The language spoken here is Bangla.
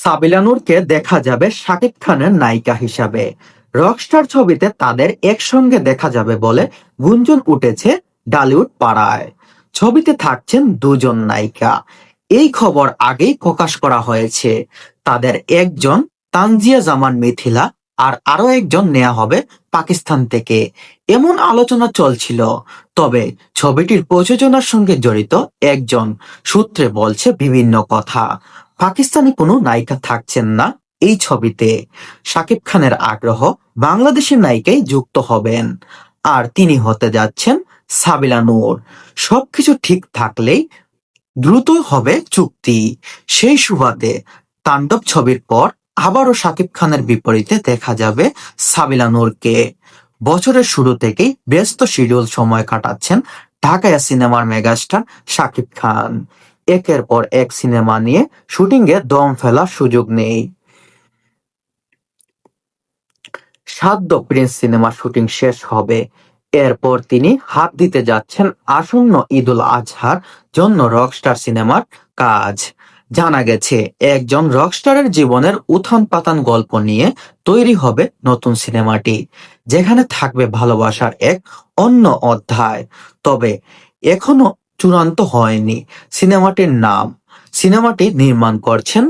সাবিলা নূরকে দেখা যাবে শাকিব খানের নায়িকা হিসাবে। রকস্টার ছবিতে তাদের একসঙ্গে দেখা যাবে বলে গুঞ্জন উঠেছে ডালিউড পাড়ায়। ছবিতে থাকছেন দুজন নায়িকা। এই খবর আগেই প্রকাশ করা হয়েছে। তাদের একজন তানজিয়া জামান মিথিলা, আর আরো একজন নেওয়া হবে পাকিস্তান থেকে, এমন আলোচনা চলছিল। তবে ছবিটির প্রযোজনার সঙ্গে জড়িত একজন সূত্রে বলছে বিভিন্ন কথা। পাকিস্তানি কোনো নায়িকা থাকছেন না এই ছবিতে। শাকিব খানের আগ্রহ, বাংলাদেশের নায়িকাই যুক্ত হবেন, আর তিনি হতে যাচ্ছেন সাবিলা নূর। সবকিছু ঠিক থাকলেই দ্রুত হবে চুক্তি। সেই সুবাদে তাণ্ডব ছবির পর আবারও শাকিব খানের বিপরীতে দেখা যাবে সাবিলা নূরকে। বছরের শুরু থেকেই ব্যস্ত শিডিউল সময় কাটাচ্ছেন ঢাকায়া সিনেমার মেগাস্টার শাকিব খান। একের পর এক সিনেমা নিয়ে শুটিংয়ে দম ফেলার সুযোগ নেই। সাদ্য প্রিন্স সিনেমার শুটিং শেষ হবে। এরপর তিনি হাত দিতে যাচ্ছেন আসন্ন ঈদুল আজহার জন্য রকস্টার সিনেমার কাজ। জানা গেছে একজন রকস্টারের জীবনের উত্থান পাতান গল্প নিয়ে তৈরি হবে নতুন সিনেমাটি, যেখানে থাকবে ভালোবাসার এক অন্য অধ্যায়। তবে এখনো চূড়ান্ত হয়নি সিনেমাটির নাম। সিনেমাটি নির্মাণ করছেন